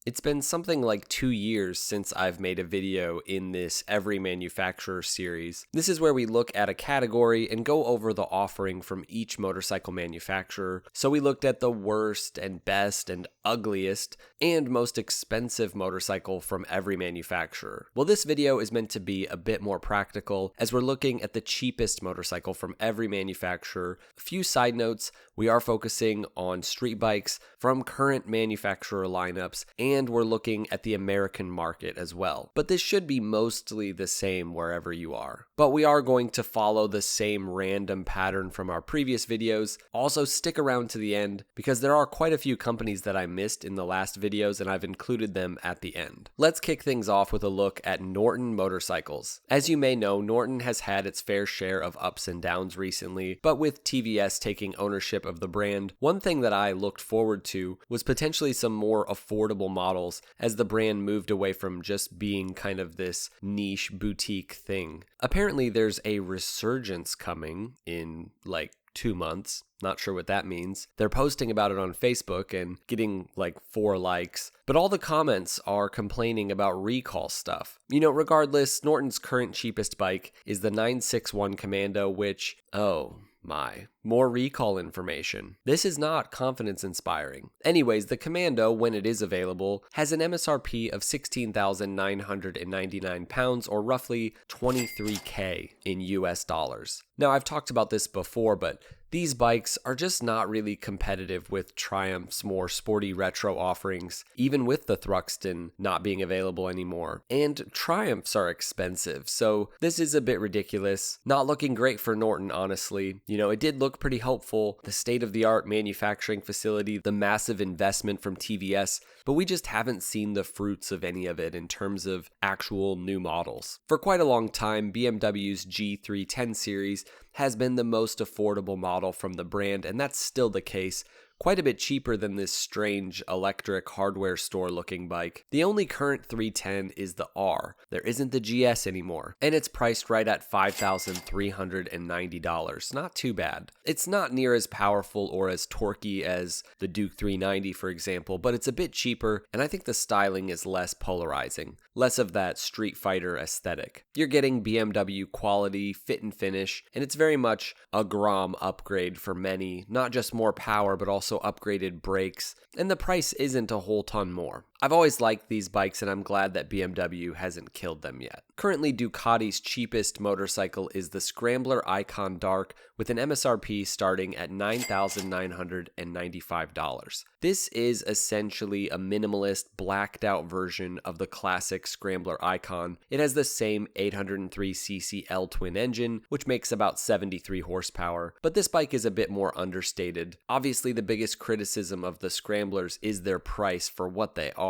It's been something like 2 years since I've made a video in this Every Manufacturer series. This is where we look at a category and go over the offering from each motorcycle manufacturer. So we looked at the worst and best and ugliest and most expensive motorcycle from every manufacturer. Well, this video is meant to be a bit more practical as we're looking at the cheapest motorcycle from every manufacturer. A few side notes, we are focusing on street bikes from current manufacturer lineups, and we're looking at the American market as well. But this should be mostly the same wherever you are. But we are going to follow the same random pattern from our previous videos. Also, stick around to the end because there are quite a few companies that I missed in the last videos and I've included them at the end. Let's kick things off with a look at Norton motorcycles. As you may know, Norton has had its fair share of ups and downs recently, but with TVS taking ownership of the brand, one thing that I looked forward to was potentially some more affordable models as the brand moved away from just being kind of this niche boutique thing. Apparently there's a resurgence coming in like 2 months. Not sure what that means. They're posting about it on Facebook and getting like 4 likes, but all the comments are complaining about recall stuff. Regardless, Norton's current cheapest bike is the 961 Commando, which, oh my, more recall information. This is not confidence inspiring. Anyways, the Commando, when it is available, has an MSRP of 16,999 pounds or roughly 23K in US dollars. Now, I've talked about this before, but these bikes are just not really competitive with Triumph's more sporty retro offerings, even with the Thruxton not being available anymore. And Triumphs are expensive, so this is a bit ridiculous. Not looking great for Norton, honestly. It did look pretty hopeful, the state-of-the-art manufacturing facility, the massive investment from TVS, but we just haven't seen the fruits of any of it in terms of actual new models. For quite a long time, BMW's G310 series has been the most affordable model from the brand, and that's still the case. Quite a bit cheaper than this strange electric hardware store looking bike. The only current 310 is the R. There isn't the GS anymore, and it's priced right at $5,390. Not too bad. It's not near as powerful or as torquey as the Duke 390, for example, but it's a bit cheaper, and I think the styling is less polarizing. Less of that Street Fighter aesthetic. You're getting BMW quality, fit and finish, and it's very much a Grom upgrade for many, not just more power, but also upgraded brakes, and the price isn't a whole ton more. I've always liked these bikes and I'm glad that BMW hasn't killed them yet. Currently, Ducati's cheapest motorcycle is the Scrambler Icon Dark with an MSRP starting at $9,995. This is essentially a minimalist, blacked out version of the classic Scrambler Icon. It has the same 803cc L-twin engine, which makes about 73 horsepower, but this bike is a bit more understated. Obviously, the biggest criticism of the Scramblers is their price for what they are.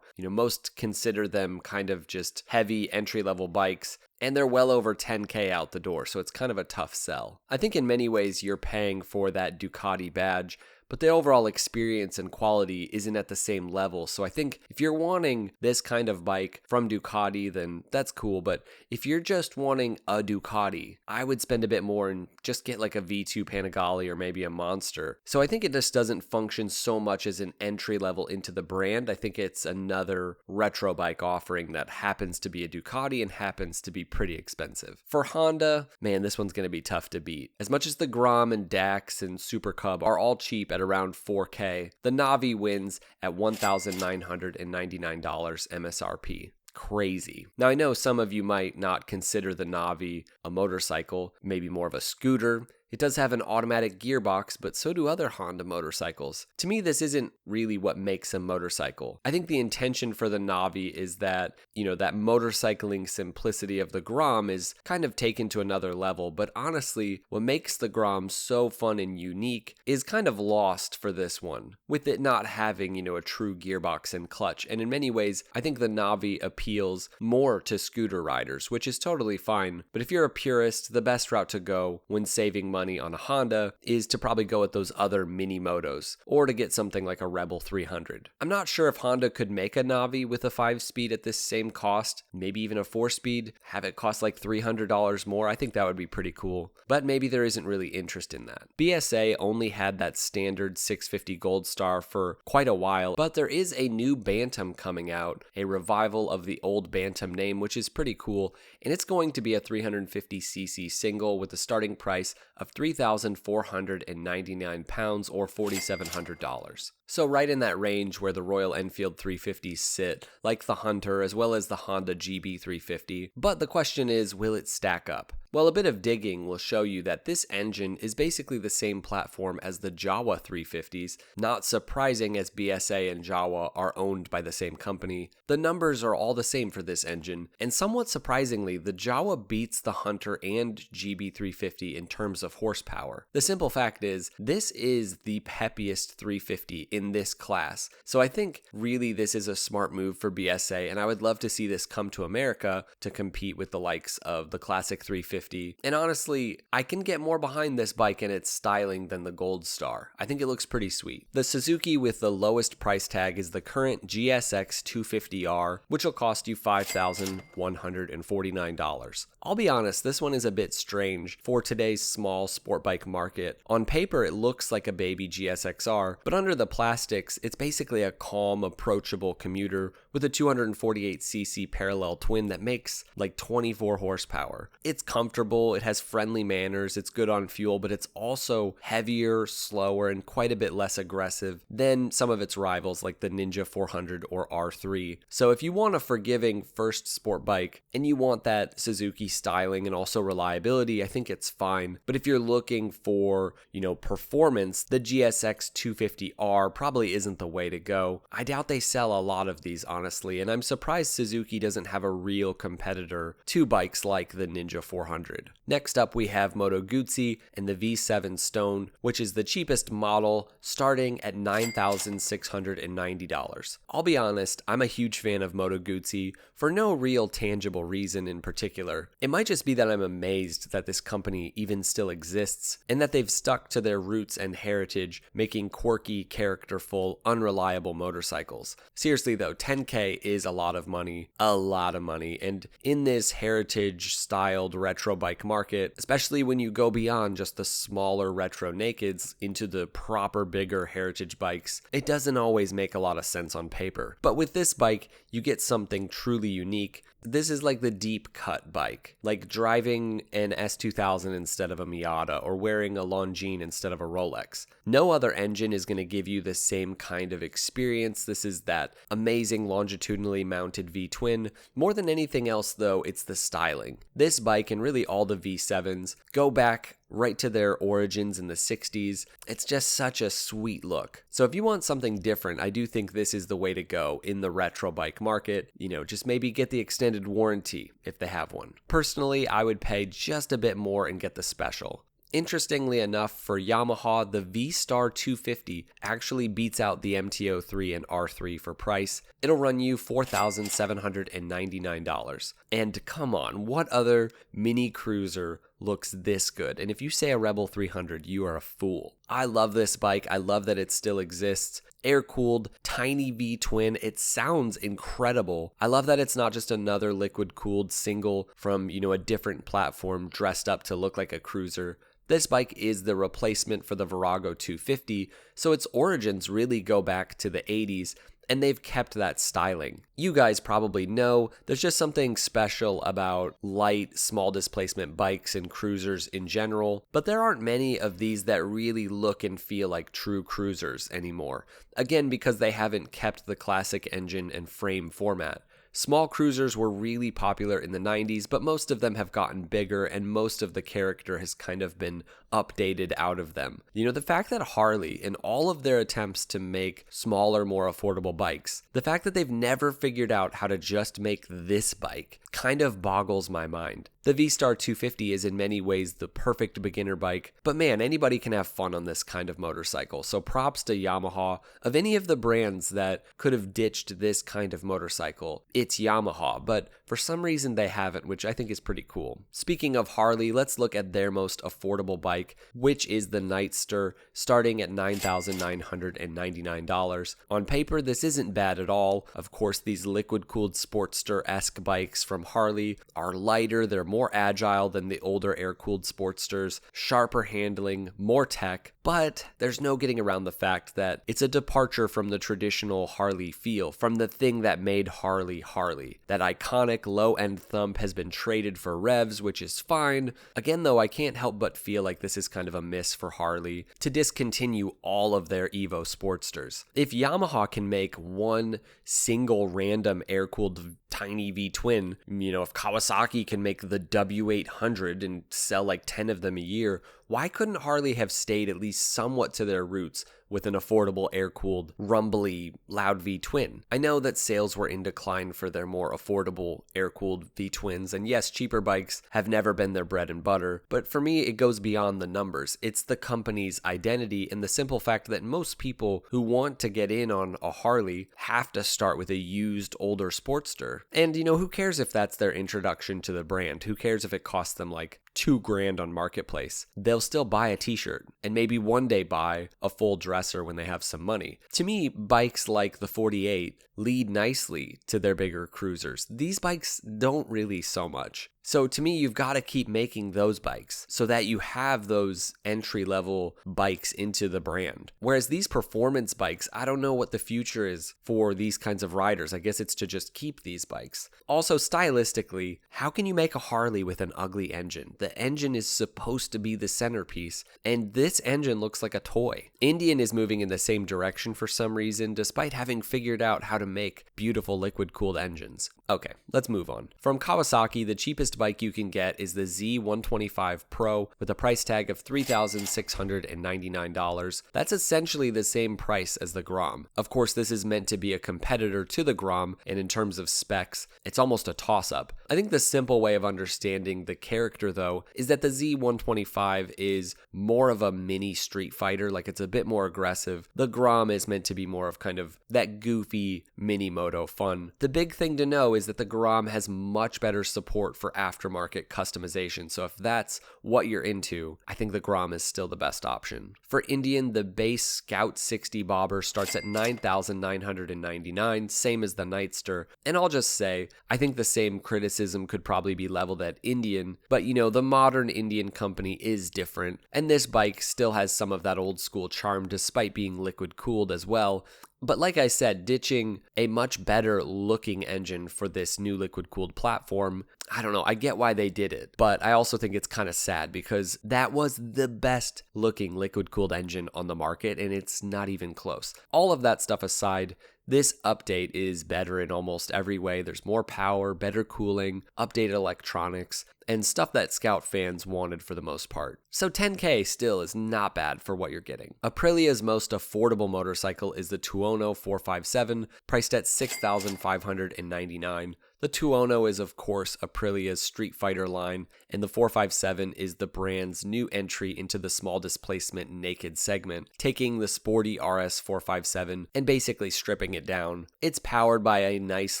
Most consider them kind of just heavy entry-level bikes, and they're well over 10K out the door, so it's kind of a tough sell. I think in many ways you're paying for that Ducati badge, but the overall experience and quality isn't at the same level. So I think if you're wanting this kind of bike from Ducati, then that's cool. But if you're just wanting a Ducati, I would spend a bit more and just get like a V2 Panigale or maybe a Monster. So I think it just doesn't function so much as an entry level into the brand. I think it's another retro bike offering that happens to be a Ducati and happens to be pretty expensive. For Honda, man, this one's going to be tough to beat. As much as the Grom and Dax and Super Cub are all cheap at around 4K, the Navi wins at $1,999 MSRP. Crazy. Now, I know some of you might not consider the Navi a motorcycle, maybe more of a scooter. It does have an automatic gearbox, but so do other Honda motorcycles. To me, this isn't really what makes a motorcycle. I think the intention for the Navi is that, that motorcycling simplicity of the Grom is kind of taken to another level, but honestly, what makes the Grom so fun and unique is kind of lost for this one, with it not having, a true gearbox and clutch. And in many ways, I think the Navi appeals more to scooter riders, which is totally fine. But if you're a purist, the best route to go when saving money on a Honda is to probably go with those other mini motos, or to get something like a Rebel 300. I'm not sure if Honda could make a Navi with a 5-speed at this same cost, maybe even a 4-speed, have it cost like $300 more. I think that would be pretty cool, but maybe there isn't really interest in that. BSA only had that standard 650 Gold Star for quite a while, but there is a new Bantam coming out, a revival of the old Bantam name, which is pretty cool, and it's going to be a 350cc single with a starting price of £3,499 or $4,700. So right in that range where the Royal Enfield 350s sit, like the Hunter as well as the Honda GB350. But the question is, will it stack up? Well, a bit of digging will show you that this engine is basically the same platform as the Jawa 350s, not surprising as BSA and Jawa are owned by the same company. The numbers are all the same for this engine, and somewhat surprisingly, the Jawa beats the Hunter and GB350 in terms of horsepower. The simple fact is, this is the peppiest 350 in this class, so I think really this is a smart move for BSA, and I would love to see this come to America to compete with the likes of the classic 350. And honestly, I can get more behind this bike and its styling than the Gold Star. I think it looks pretty sweet. The Suzuki with the lowest price tag is the current GSX 250R, which will cost you $5,149. I'll be honest, this one is a bit strange for today's small sport bike market. On paper, it looks like a baby GSXR, but under the plastics, it's basically a calm, approachable commuter with a 248cc parallel twin that makes like 24 horsepower. It's comfortable, it has friendly manners, it's good on fuel, but it's also heavier, slower, and quite a bit less aggressive than some of its rivals like the Ninja 400 or R3. So if you want a forgiving first sport bike and you want that Suzuki styling and also reliability, I think it's fine. But if you're looking for, performance, the GSX 250R probably isn't the way to go. I doubt they sell a lot of these, honestly, and I'm surprised Suzuki doesn't have a real competitor to bikes like the Ninja 400. Next up, we have Moto Guzzi and the V7 Stone, which is the cheapest model, starting at $9,690. I'll be honest, I'm a huge fan of Moto Guzzi for no real tangible reason in particular. It might just be that I'm amazed that this company even still exists, and that they've stuck to their roots and heritage, making quirky, characterful, unreliable motorcycles. Seriously though, $10K is a lot of money, and in this heritage-styled retro bike market, especially when you go beyond just the smaller retro nakeds into the proper bigger heritage bikes, it doesn't always make a lot of sense on paper. But with this bike, you get something truly unique. This is like the deep cut bike, like driving an S2000 instead of a Miata or wearing a Longines instead of a Rolex. No other engine is going to give you the same kind of experience. This is that amazing longitudinally mounted V-twin. More than anything else though, it's the styling. This bike and really all the V7s go back right to their origins in the 60s. It's just such a sweet look. So if you want something different, I do think this is the way to go in the retro bike market. Just maybe get the extended warranty if they have one. Personally, I would pay just a bit more and get the special. Interestingly enough, for Yamaha, the V-Star 250 actually beats out the MT-03 and R3 for price. It'll run you $4,799. And come on, what other mini cruiser looks this good? And if you say a Rebel 300, you are a fool. I love this bike. I love that it still exists. Air-cooled, tiny V-twin. It sounds incredible. I love that it's not just another liquid-cooled single from, a different platform dressed up to look like a cruiser. This bike is the replacement for the Virago 250, so its origins really go back to the 80s, and they've kept that styling. You guys probably know there's just something special about light, small displacement bikes and cruisers in general, but there aren't many of these that really look and feel like true cruisers anymore. Again, because they haven't kept the classic engine and frame format. Small cruisers were really popular in the 90s, but most of them have gotten bigger and most of the character has kind of been updated out of them. The fact that Harley, in all of their attempts to make smaller, more affordable bikes, the fact that they've never figured out how to just make this bike kind of boggles my mind. The V-Star 250 is in many ways the perfect beginner bike, but man, anybody can have fun on this kind of motorcycle. So props to Yamaha. Of any of the brands that could have ditched this kind of motorcycle, it's Yamaha, but for some reason they haven't, which I think is pretty cool. Speaking of Harley, let's look at their most affordable bike, which is the Nightster, starting at $9,999. On paper, this isn't bad at all. Of course, these liquid-cooled Sportster-esque bikes from Harley are lighter, they're more agile than the older air-cooled Sportsters, sharper handling, more tech, but there's no getting around the fact that it's a departure from the traditional Harley feel, from the thing that made Harley Harley. That iconic low-end thump has been traded for revs, which is fine. Again, though, I can't help but feel like this is kind of a miss for Harley to discontinue all of their Evo Sportsters. If Yamaha can make one single random air-cooled tiny V-twin, if Kawasaki can make the W800 and sell like 10 of them a year, why couldn't Harley have stayed at least somewhat to their roots with an affordable air-cooled, rumbly, loud V-twin? I know that sales were in decline for their more affordable air-cooled V-twins, and yes, cheaper bikes have never been their bread and butter, but for me, it goes beyond the numbers. It's the company's identity and the simple fact that most people who want to get in on a Harley have to start with a used, older Sportster. And, who cares if that's their introduction to the brand? Who cares if it costs them like $2,000 on Marketplace? They'll still buy a t-shirt and maybe one day buy a full dresser when they have some money. To me, bikes like the 48 lead nicely to their bigger cruisers. These bikes don't really so much. So to me, you've got to keep making those bikes so that you have those entry-level bikes into the brand. Whereas these performance bikes, I don't know what the future is for these kinds of riders. I guess it's to just keep these bikes. Also, stylistically, how can you make a Harley with an ugly engine? The engine is supposed to be the centerpiece, and this engine looks like a toy. Indian is moving in the same direction for some reason, despite having figured out how to make beautiful liquid-cooled engines. Okay, let's move on. From Kawasaki, the cheapest bike you can get is the Z125 Pro with a price tag of $3,699. That's essentially the same price as the Grom. Of course, this is meant to be a competitor to the Grom, and in terms of specs, it's almost a toss-up. I think the simple way of understanding the character, though, is that the Z125 is more of a mini Street Fighter, like it's a bit more aggressive. The Grom is meant to be more of kind of that goofy mini moto fun. The big thing to know is that the Grom has much better support for aftermarket customization, so if that's what you're into, I think the Grom is still the best option. For Indian, the base Scout 60 bobber starts at $9,999, same as the Nightster, and I'll just say, I think the same criticism could probably be leveled at Indian, but the modern Indian company is different, and this bike still has some of that old school charm despite being liquid cooled as well. But like I said, ditching a much better looking engine for this new liquid cooled platform, I don't know, I get why they did it, but I also think it's kind of sad because that was the best looking liquid cooled engine on the market and it's not even close. All of that stuff aside, this update is better in almost every way. There's more power, better cooling, updated electronics, and stuff that Scout fans wanted for the most part. So $10K still is not bad for what you're getting. Aprilia's most affordable motorcycle is the Tuono 457, priced at $6,599. The Tuono is, of course, Aprilia's Street Fighter line, and the 457 is the brand's new entry into the small displacement naked segment, taking the sporty RS 457 and basically stripping it down. It's powered by a nice,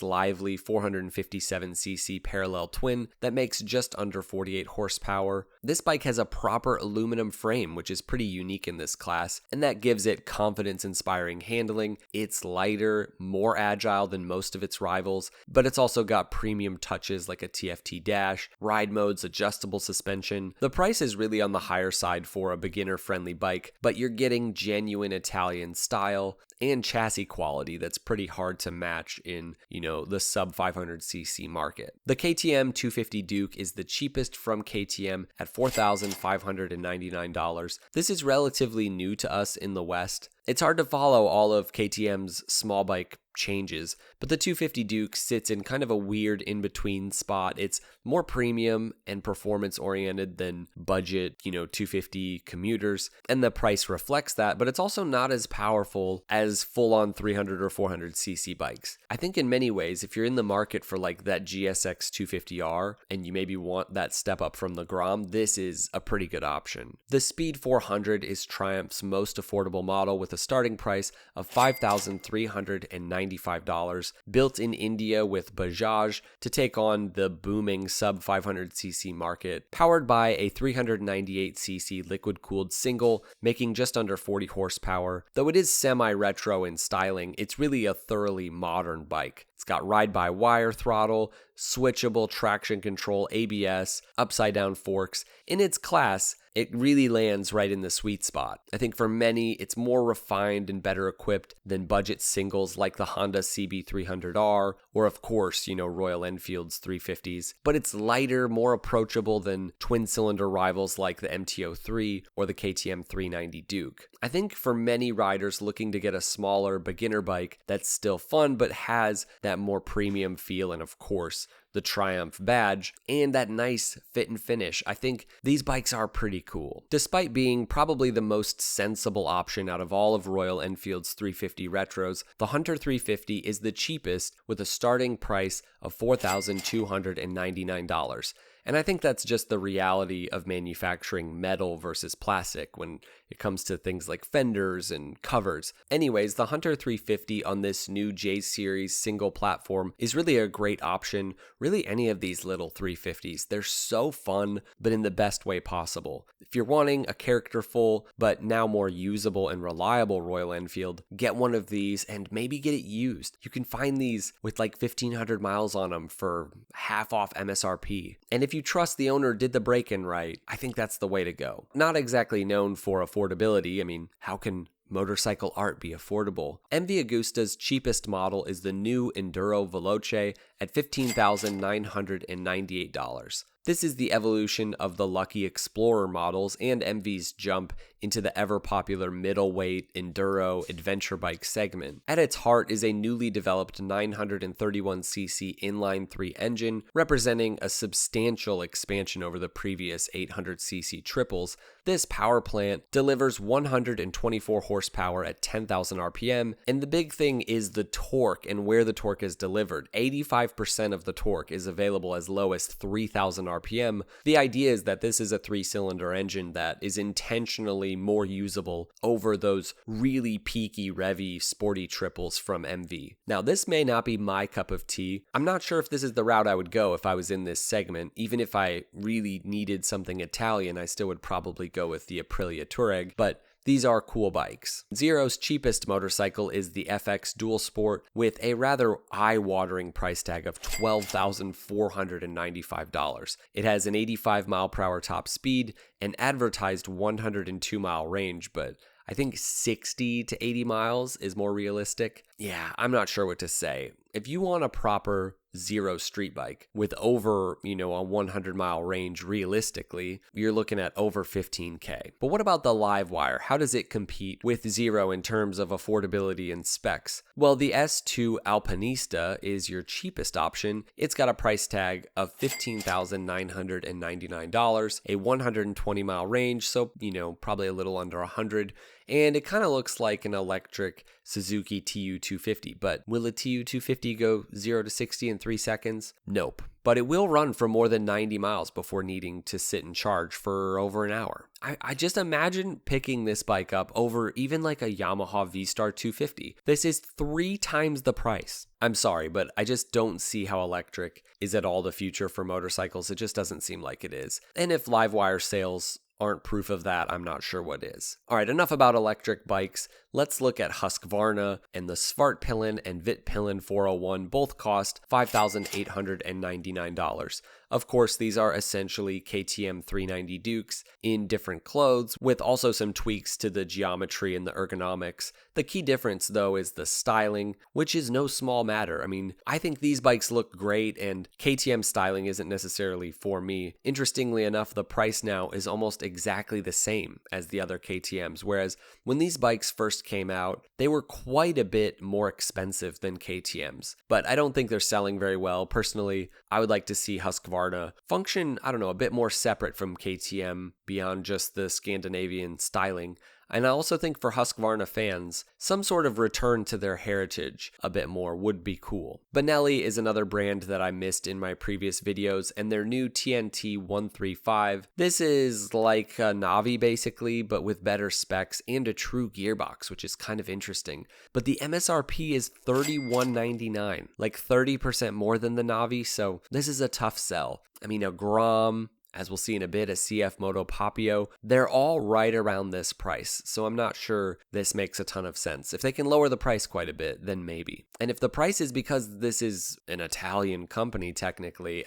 lively 457cc parallel twin that makes just under 48 horsepower. This bike has a proper aluminum frame, which is pretty unique in this class, and that gives it confidence-inspiring handling. It's lighter, more agile than most of its rivals, but it's also got premium touches like a TFT dash, ride modes, adjustable suspension. The price is really on the higher side for a beginner-friendly bike, but you're getting genuine Italian style and chassis quality that's pretty hard to match in, the sub 500cc market. The KTM 250 Duke is the cheapest from KTM at $4,599. This is relatively new to us in the West. It's hard to follow all of KTM's small bike changes, but the 250 Duke sits in kind of a weird in-between spot. It's more premium and performance-oriented than budget, 250 commuters, and the price reflects that, but it's also not as powerful as full-on 300 or 400cc bikes. I think in many ways, if you're in the market for like that GSX 250R and you maybe want that step up from the Grom, this is a pretty good option. The Speed 400 is Triumph's most affordable model with a a starting price of $5,395, built in India with Bajaj to take on the booming sub 500cc market, powered by a 398cc liquid-cooled single, making just under 40 horsepower. Though it is semi-retro in styling, it's really a thoroughly modern bike. It's got ride-by-wire throttle, switchable traction control, ABS, upside-down forks. In its class, it really lands right in the sweet spot. I think for many, it's more refined and better equipped than budget singles like the Honda CB300R, or of course, Royal Enfield's 350s. But it's lighter, more approachable than twin-cylinder rivals like the MT-03 or the KTM 390 Duke. I think for many riders looking to get a smaller beginner bike that's still fun but has that more premium feel, and of course, the Triumph badge, and that nice fit and finish, I think these bikes are pretty cool. Despite being probably the most sensible option out of all of Royal Enfield's 350 retros, the Hunter 350 is the cheapest with a starting price of $4,299. And I think that's just the reality of manufacturing metal versus plastic when it comes to things like fenders and covers. Anyways, the Hunter 350 on this new J-Series single platform is really a great option. Really any of these little 350s. They're so fun, but in the best way possible. If you're wanting a characterful, but now more usable and reliable Royal Enfield, get one of these and maybe get it used. You can find these with like 1,500 miles on them for half off MSRP. And if you trust the owner did the break-in right, I think that's the way to go. Not exactly known for affordability. I mean, how can motorcycle art be affordable? MV Agusta's cheapest model is the new Enduro Veloce at $15,998. This is the evolution of the Lucky Explorer models and MV's jump into the ever-popular middleweight enduro adventure bike segment. At its heart is a newly developed 931cc inline-3 engine, representing a substantial expansion over the previous 800cc triples. This power plant delivers 124 horsepower at 10,000 RPM, and the big thing is the torque and where the torque is delivered. 85% of the torque is available as low as 3,000 RPM. The idea is that this is a 3-cylinder engine that is intentionally more usable over those really peaky, revvy, sporty triples from MV. Now, this may not be my cup of tea. I'm not sure if this is the route I would go if I was in this segment. Even if I really needed something Italian, I still would probably go with the Aprilia Tuono, but these are cool bikes. Zero's cheapest motorcycle is the FX Dual Sport with a rather eye-watering price tag of $12,495. It has an 85 mile per hour top speed and advertised 102 mile range, but I think 60 to 80 miles is more realistic. Yeah, I'm not sure what to say. If you want a proper Zero street bike with over, a 100-mile range realistically, you're looking at over $15,000. But what about the Livewire? How does it compete with Zero in terms of affordability and specs? Well, the S2 Alpinista is your cheapest option. It's got a price tag of $15,999, a 120-mile range, so, probably a little under 100. And it kind of looks like an electric Suzuki TU250, but will a TU250 go 0 to 60 in 3 seconds? Nope. But it will run for more than 90 miles before needing to sit and charge for over an hour. I just imagine picking this bike up over even like a Yamaha V-Star 250. This is 3 times the price. I'm sorry, but I just don't see how electric is at all the future for motorcycles. It just doesn't seem like it is. And if Livewire sales aren't proof of that, I'm not sure what is. All right, enough about electric bikes. Let's look at Husqvarna, and the Svartpillen and Vitpillen 401 both cost $5,899. Of course, these are essentially KTM 390 Dukes in different clothes, with also some tweaks to the geometry and the ergonomics. The key difference, though, is the styling, which is no small matter. I mean, I think these bikes look great, and KTM styling isn't necessarily for me. Interestingly enough, the price now is almost exactly the same as the other KTMs, whereas when these bikes first came out, they were quite a bit more expensive than KTMs. But I don't think they're selling very well. Personally, I would like to see Husqvarna function, a bit more separate from KTM beyond just the Scandinavian styling. And I also think for Husqvarna fans, some sort of return to their heritage a bit more would be cool. Benelli is another brand that I missed in my previous videos, and their new TNT135. This is like a Navi basically, but with better specs and a true gearbox, which is kind of interesting. But the MSRP is $31.99, like 30% more than the Navi, so this is a tough sell. I mean, a Grom, as we'll see in a bit, a CF Moto Papio, they're all right around this price, so I'm not sure this makes a ton of sense. If they can lower the price quite a bit, then maybe. And if the price is because this is an Italian company, technically,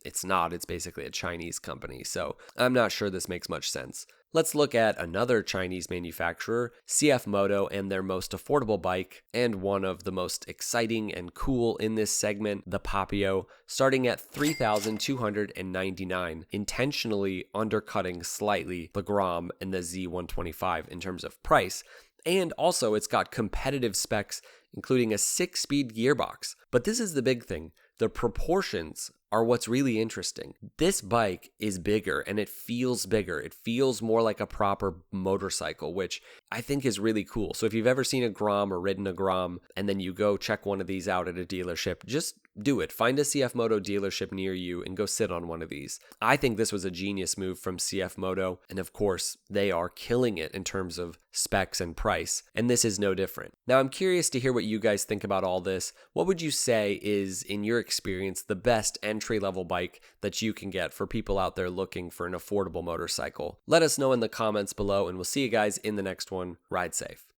it's not. It's basically a Chinese company, so I'm not sure this makes much sense. Let's look at another Chinese manufacturer, CF Moto, and their most affordable bike, and one of the most exciting and cool in this segment, the Papio, starting at $3,299, intentionally undercutting slightly the Grom and the Z125 in terms of price. And also, it's got competitive specs, including a 6-speed gearbox. But this is the big thing. The proportions are what's really interesting. This bike is bigger and it feels bigger. It feels more like a proper motorcycle, which I think is really cool. So if you've ever seen a Grom or ridden a Grom and then you go check one of these out at a dealership, just do it. Find a CF Moto dealership near you and go sit on one of these. I think this was a genius move from CF Moto, and of course, they are killing it in terms of specs and price, and this is no different. Now, I'm curious to hear what you guys think about all this. What would you say is, in your experience, the best entry-level bike that you can get for people out there looking for an affordable motorcycle? Let us know in the comments below, and we'll see you guys in the next one. Ride safe.